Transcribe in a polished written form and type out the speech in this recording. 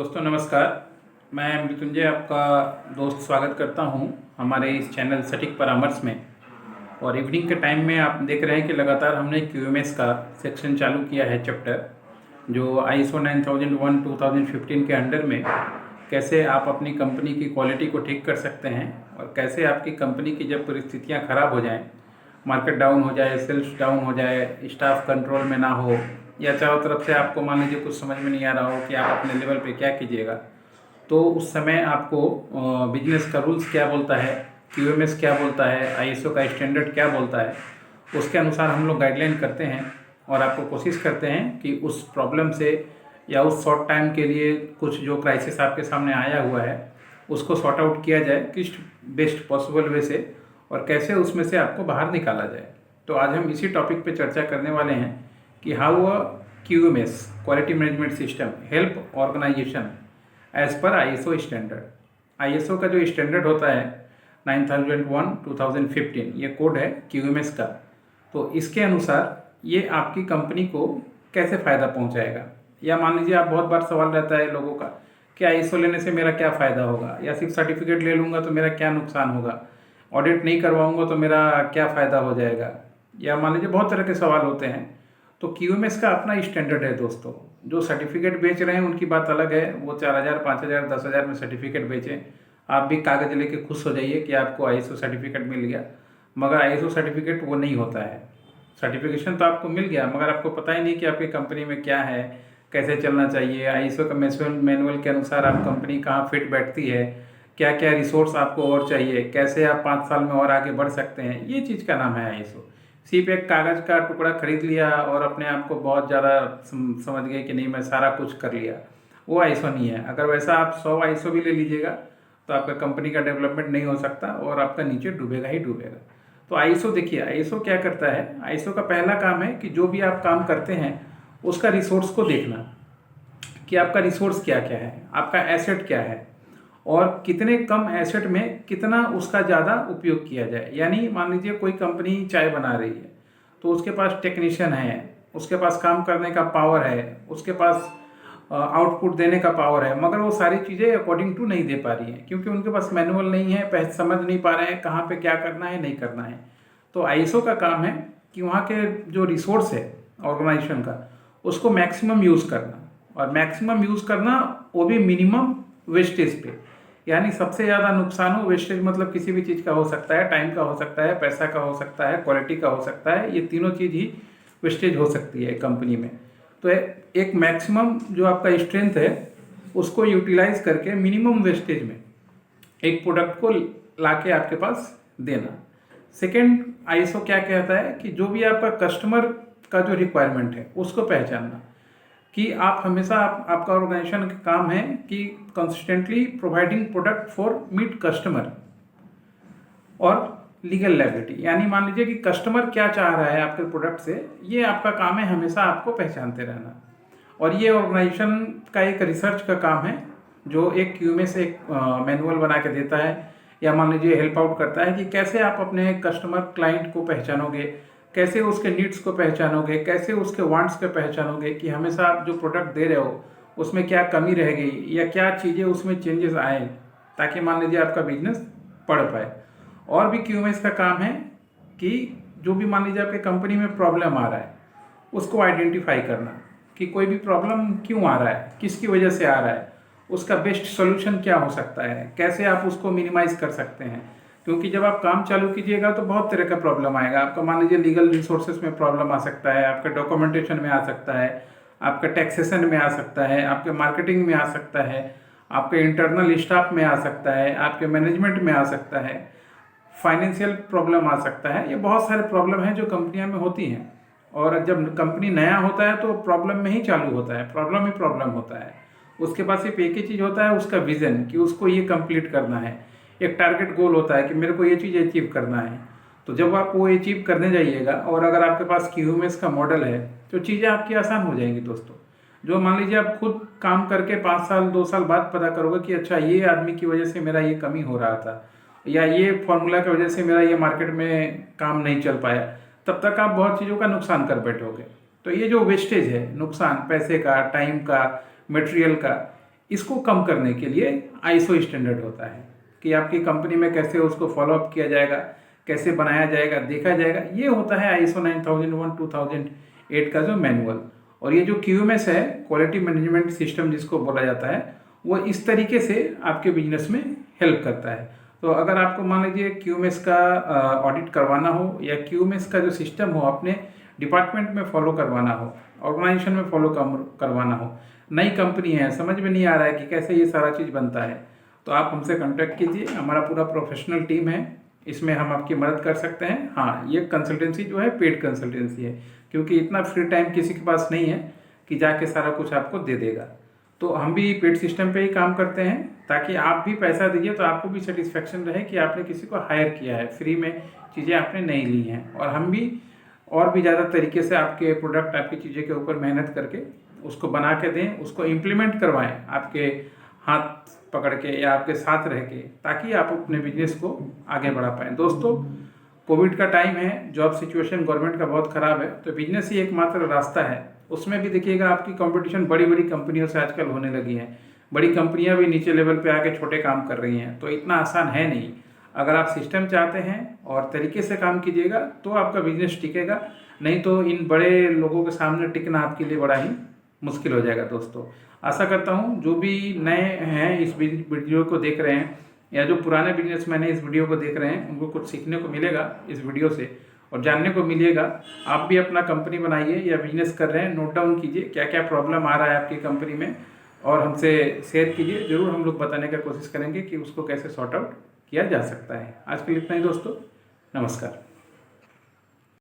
दोस्तों नमस्कार। मैं मृत्युंजय आपका दोस्त स्वागत करता हूं हमारे इस चैनल सटीक परामर्श में। और इवनिंग के टाइम में आप देख रहे हैं कि लगातार हमने क्यूएमएस का सेक्शन चालू किया है, चैप्टर जो आईएसओ 9001 2015 के अंडर में कैसे आप अपनी कंपनी की क्वालिटी को ठीक कर सकते हैं और कैसे आपकी कंपनी की जब परिस्थितियाँ ख़राब हो जाएँ, मार्केट डाउन हो जाए, सेल्स डाउन हो जाए, स्टाफ कंट्रोल में ना हो, या चारों तरफ से आपको मान लीजिए कुछ समझ में नहीं आ रहा हो कि आप अपने लेवल पे क्या कीजिएगा, तो उस समय आपको बिजनेस का रूल्स क्या बोलता है, क्यूएमएस क्या बोलता है, आईएसओ का स्टैंडर्ड क्या बोलता है, उसके अनुसार हम लोग गाइडलाइन करते हैं और आपको कोशिश करते हैं कि उस प्रॉब्लम से या उस शॉर्ट टाइम के लिए कुछ जो क्राइसिस आपके सामने आया हुआ है उसको सॉर्ट आउट किया जाए किस बेस्ट पॉसिबल वे से और कैसे उसमें से आपको बाहर निकाला जाए। तो आज हम इसी टॉपिक पे चर्चा करने वाले हैं कि how a QMS quality management system help organisation as per ISO standard. ISO का जो स्टैंडर्ड होता है 9001 2015, ये कोड है QMS का। तो इसके अनुसार ये आपकी कंपनी को कैसे फ़ायदा पहुंचाएगा, या मान लीजिए आप बहुत बार सवाल रहता है लोगों का कि आईएसओ लेने से मेरा क्या फ़ायदा होगा, या सिर्फ सर्टिफिकेट ले लूँगा तो मेरा क्या नुकसान होगा, ऑडिट नहीं करवाऊँगा तो मेरा क्या फ़ायदा हो जाएगा, या मान लीजिए बहुत तरह के सवाल होते हैं। तो क्यूएमएस का अपना स्टैंडर्ड है दोस्तों। जो सर्टिफिकेट बेच रहे हैं उनकी बात अलग है, वो 4000 5000 10,000 में सर्टिफिकेट बेचें, आप भी कागज़ लेके खुश हो जाइए कि आपको आईएसओ सर्टिफिकेट मिल गया, मगर आईएसओ सर्टिफिकेट वो नहीं होता है। सर्टिफिकेशन तो आपको मिल गया मगर आपको पता ही नहीं कि आपकी कंपनी में क्या है, कैसे चलना चाहिए, आईएसओ का मैनुअल के अनुसार आप कंपनी कहाँ फिट बैठती है, क्या क्या रिसोर्स आपको और चाहिए, कैसे आप 5 साल में और आगे बढ़ सकते हैं, ये चीज़ का नाम है आईएसओ। सिर्फ एक कागज़ का टुकड़ा खरीद लिया और अपने आप को बहुत ज़्यादा समझ गए कि नहीं मैं सारा कुछ कर लिया, वो आईएसओ नहीं है। अगर वैसा आप 100 आईएसओ भी ले लीजिएगा तो आपका कंपनी का डेवलपमेंट नहीं हो सकता और आपका नीचे डूबेगा ही डूबेगा। तो आईएसओ देखिए, आईएसओ क्या करता है, आईएसओ का पहला काम है कि जो भी आप काम करते हैं उसका रिसोर्स को देखना कि आपका रिसोर्स क्या क्या है, आपका एसेट क्या है और कितने कम एसेट में कितना उसका ज़्यादा उपयोग किया जाए। यानी मान लीजिए कोई कंपनी चाय बना रही है तो उसके पास टेक्नीशियन है, उसके पास काम करने का पावर है, उसके पास आउटपुट देने का पावर है, मगर वो सारी चीज़ें अकॉर्डिंग टू नहीं दे पा रही हैं क्योंकि उनके पास मैनुअल नहीं है, समझ नहीं पा रहे हैं कहाँ पे क्या करना है नहीं करना है। तो आईएसओ का काम है कि वहाँ के जो रिसोर्स है ऑर्गेनाइजेशन का उसको मैक्सिमम यूज़ करना, और मैक्सिमम यूज़ करना वो भी मिनिमम वेस्टेज पे। यानी सबसे ज़्यादा नुकसान हो, वेस्टेज मतलब किसी भी चीज़ का हो सकता है, टाइम का हो सकता है, पैसा का हो सकता है, क्वालिटी का हो सकता है, ये तीनों चीज़ ही वेस्टेज हो सकती है कंपनी में। तो एक मैक्सिमम जो आपका स्ट्रेंथ है उसको यूटिलाइज करके मिनिमम वेस्टेज में एक प्रोडक्ट को लाके आपके पास देना। सेकेंड, आईएसओ क्या कहता है कि जो भी आपका कस्टमर का जो रिक्वायरमेंट है उसको पहचानना, कि आप हमेशा आपका ऑर्गेनाइजेशन का काम है कि consistently providing product for meet customer और लीगल लायबिलिटी। यानी मान लीजिए कि कस्टमर क्या चाह रहा है आपके प्रोडक्ट से, ये आपका काम है हमेशा आपको पहचानते रहना। और ये ऑर्गेनाइजेशन का एक रिसर्च का काम है जो एक क्यूएमएस एक मैनुअल बना के देता है, या मान लीजिए हेल्प आउट करता है कि कैसे आप अपने कस्टमर क्लाइंट को पहचानोगे, कैसे उसके नीड्स को पहचानोगे, कैसे उसके वांट्स को पहचानोगे, कि हमेशा आप जो प्रोडक्ट दे रहे हो उसमें क्या कमी रह गई या क्या चीज़ें उसमें चेंजेस आए, ताकि मान लीजिए आपका बिजनेस बढ़ पाए। और भी क्यूएमएस का काम है कि जो भी मान लीजिए आपके कंपनी में प्रॉब्लम आ रहा है उसको आइडेंटिफाई करना, कि कोई भी प्रॉब्लम क्यों आ रहा है, किसकी वजह से आ रहा है, उसका बेस्ट सोल्यूशन क्या हो सकता है, कैसे आप उसको मिनिमाइज कर सकते हैं। क्योंकि जब आप काम चालू कीजिएगा तो बहुत तरह का प्रॉब्लम आएगा। आपका मान लीजिए लीगल रिसोर्सेज में प्रॉब्लम आ सकता है, आपके डॉक्यूमेंटेशन में आ सकता है, आपके टैक्सेशन में आ सकता है, आपके मार्केटिंग में आ सकता है, आपके इंटरनल स्टाफ में आ सकता है, आपके मैनेजमेंट में आ सकता है, फाइनेंशियल प्रॉब्लम आ सकता है। ये बहुत सारे प्रॉब्लम हैं जो कंपनियों में होती हैं, और जब कंपनी नया होता है तो प्रॉब्लम में ही चालू होता है, प्रॉब्लम ही प्रॉब्लम होता है। उसके पास सिर्फ एक ही चीज़ होता है, उसका विज़न, कि उसको ये कंप्लीट करना है, एक टारगेट गोल होता है कि मेरे को ये चीज़ अचीव करना है। तो जब आप वो अचीव करने जाइएगा और अगर आपके पास क्यूएमएस का मॉडल है तो चीज़ें आपकी आसान हो जाएंगी दोस्तों। जो मान लीजिए आप खुद काम करके 5 साल 2 साल बाद पता करोगे कि अच्छा ये आदमी की वजह से मेरा ये कमी हो रहा था, या ये फॉर्मूला की वजह से मेरा ये मार्केट में काम नहीं चल पाया, तब तक आप बहुत चीज़ों का नुकसान कर बैठोगे। तो ये जो वेस्टेज है, नुकसान पैसे का, टाइम का, मटेरियल का, इसको कम करने के लिए आईएसओ स्टैंडर्ड होता है कि आपकी कंपनी में कैसे उसको फॉलोअप किया जाएगा, कैसे बनाया जाएगा, देखा जाएगा। ये होता है आईएसओ 9001 2008 का जो मैनुअल। और ये जो क्यूएमएस है, क्वालिटी मैनेजमेंट सिस्टम जिसको बोला जाता है, वो इस तरीके से आपके बिजनेस में हेल्प करता है। तो अगर आपको मान लीजिए क्यूएमएस का ऑडिट करवाना हो या क्यूएमएस का जो सिस्टम हो अपने डिपार्टमेंट में फॉलो करवाना हो, ऑर्गेनाइजेशन में फॉलो करवाना हो, नई कंपनी है, समझ में नहीं आ रहा है कि कैसे ये सारा चीज़ बनता है, तो आप हमसे कांटेक्ट कीजिए। हमारा पूरा प्रोफेशनल टीम है, इसमें हम आपकी मदद कर सकते हैं। हाँ, ये कंसल्टेंसी जो है पेड कंसल्टेंसी है, क्योंकि इतना फ्री टाइम किसी के पास नहीं है कि जाके सारा कुछ आपको दे देगा। तो हम भी पेड सिस्टम पे ही काम करते हैं, ताकि आप भी पैसा दीजिए तो आपको भी सेटिस्फेक्शन रहे कि आपने किसी को हायर किया है, फ्री में चीज़ें आपने नहीं ली हैं। और हम भी और भी ज़्यादा तरीके से आपके प्रोडक्ट, आपकी चीज़ें के ऊपर मेहनत करके उसको बना के दें, उसको इम्प्लीमेंट करवाएं आपके हाथ पकड़ के या आपके साथ रह के, ताकि आप अपने बिजनेस को आगे बढ़ा पाएँ। दोस्तों, कोविड का टाइम है, जॉब सिचुएशन गवर्नमेंट का बहुत ख़राब है, तो बिजनेस ही एकमात्र रास्ता है। उसमें भी देखिएगा आपकी कंपटीशन बड़ी बड़ी कंपनियों से आजकल होने लगी है। बड़ी कंपनियां भी नीचे लेवल पे आके छोटे काम कर रही हैं, तो इतना आसान है नहीं। अगर आप सिस्टम चाहते हैं और तरीके से काम कीजिएगा तो आपका बिजनेस टिकेगा, नहीं तो इन बड़े लोगों के सामने टिकना आपके लिए बड़ा ही मुश्किल हो जाएगा। दोस्तों, आशा करता हूँ जो भी नए हैं इस वीडियो को देख रहे हैं, या जो पुराने बिजनेसमैन हैं इस वीडियो को देख रहे हैं, उनको कुछ सीखने को मिलेगा इस वीडियो से और जानने को मिलेगा। आप भी अपना कंपनी बनाइए या बिजनेस कर रहे हैं, नोट डाउन कीजिए क्या क्या प्रॉब्लम आ रहा है आपकी कंपनी में और हमसे शेयर कीजिए। ज़रूर हम लोग बताने का कोशिश करेंगे कि उसको कैसे सॉर्ट आउट किया जा सकता है। आज के लिए इतना ही दोस्तों, नमस्कार।